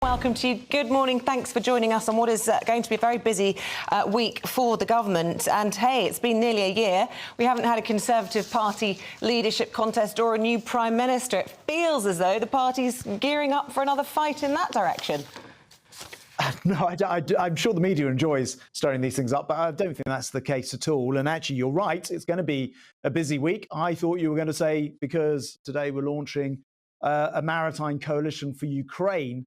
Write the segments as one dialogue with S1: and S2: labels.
S1: welcome to you. Good morning. Thanks for joining us on what is going to be a very busy week for the government. And hey, it's been nearly a year. We haven't had a Conservative Party leadership contest or a new Prime Minister. It feels as though the party's gearing up for another fight in that direction.
S2: No, I'm sure the media enjoys stirring these things up, but I don't think that's the case at all. And actually, you're right. It's going to be a busy week. I thought you were going to say, because today we're launching a maritime coalition for Ukraine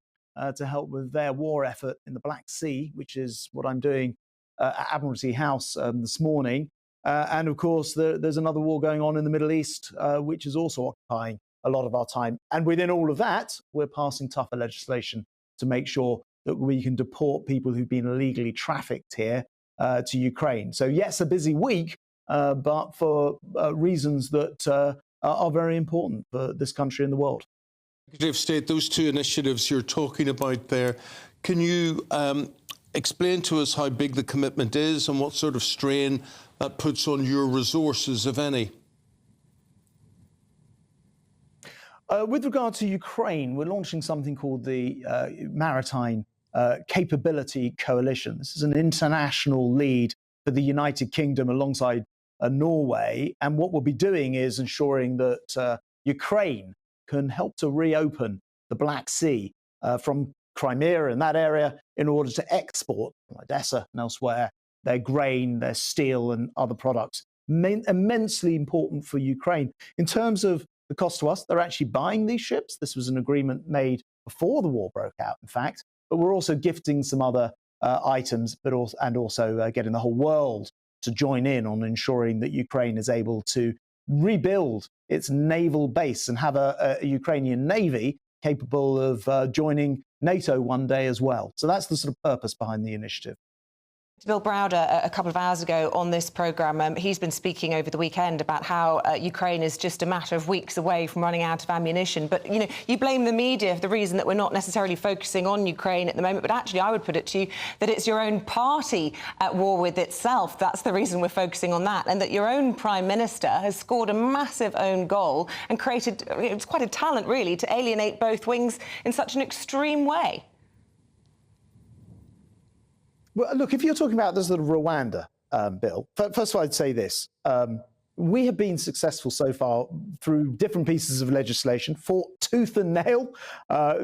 S2: to help with their war effort in the Black Sea, which is what I'm doing at Admiralty House this morning. And of course, there's another war going on in the Middle East, which is also occupying a lot of our time. And within all of that, we're passing tougher legislation to make sure that we can deport people who've been illegally trafficked here to Ukraine. So yes, a busy week, but for reasons that are very important for this country and the world.
S3: Secretary of State, those two initiatives you're talking about there, can you explain to us how big the commitment is and what sort of strain that puts on your resources, if any?
S2: With regard to Ukraine, we're launching something called the Maritime Capability Coalition. This is an international lead for the United Kingdom alongside Norway. And what we'll be doing is ensuring that Ukraine can help to reopen the Black Sea from Crimea and that area in order to export from Odessa and elsewhere their grain, their steel and other products. Immensely important for Ukraine. In terms of the cost to us, they're actually buying these ships. This was an agreement made before the war broke out, in fact. But we're also gifting some other items, but also getting the whole world to join in on ensuring that Ukraine is able to rebuild its naval base and have a Ukrainian navy capable of joining NATO one day as well. So that's the sort of purpose behind the initiative.
S1: Bill Browder, a couple of hours ago on this programme, he's been speaking over the weekend about how Ukraine is just a matter of weeks away from running out of ammunition. But, you know, you blame the media for the reason that we're not necessarily focusing on Ukraine at the moment. But actually, I would put it to you that it's your own party at war with itself. That's the reason we're focusing on that. And that your own Prime Minister has scored a massive own goal and created, it's quite a talent, really, to alienate both wings in such an extreme way.
S2: Well, look, if you're talking about the sort of Rwanda bill, first of all, I'd say this. We have been successful so far through different pieces of legislation, fought tooth and nail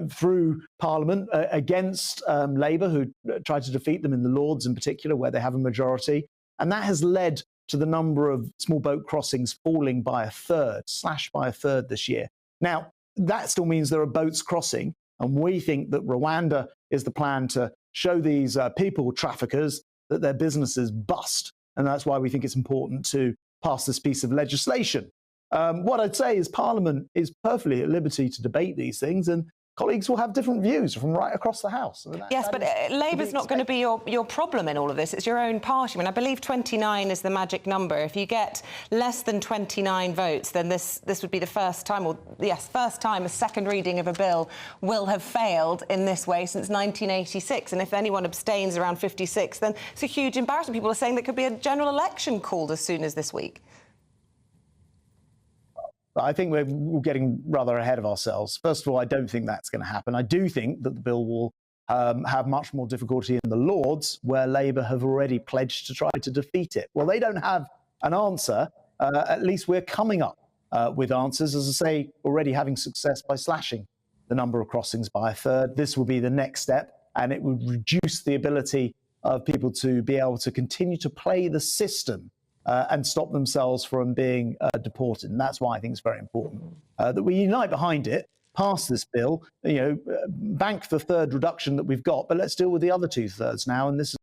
S2: through Parliament against Labour, who tried to defeat them in the Lords in particular, where they have a majority. And that has led to the number of small boat crossings falling by a third, slashed by a third this year. Now, that still means there are boats crossing. And we think that Rwanda is the plan to show these people traffickers that their businesses bust. And that's why we think it's important to pass this piece of legislation. What I'd say is Parliament is perfectly at liberty to debate these things, and colleagues will have different views from right across the House. I mean,
S1: yes, but Labour's not going to be your problem in all of this. It's your own party. I mean, I believe 29 is the magic number. If you get less than 29 votes, then this would be the first time, or yes, first time a second reading of a bill will have failed in this way since 1986. And if anyone abstains around 56, then it's a huge embarrassment. People are saying there could be a general election called as soon as this week.
S2: I think we're getting rather ahead of ourselves. First of all, I don't think that's going to happen. I do think that the bill will have much more difficulty in the Lords, where Labour have already pledged to try to defeat it. Well, they don't have an answer. At least we're coming up with answers, as I say, already having success by slashing the number of crossings by a third. This will be the next step, and it would reduce the ability of people to be able to continue to play the system and stop themselves from being deported. And that's why I think it's very important that we unite behind it, pass this bill, bank the third reduction that we've got, but let's deal with the other 2/3 now. And this is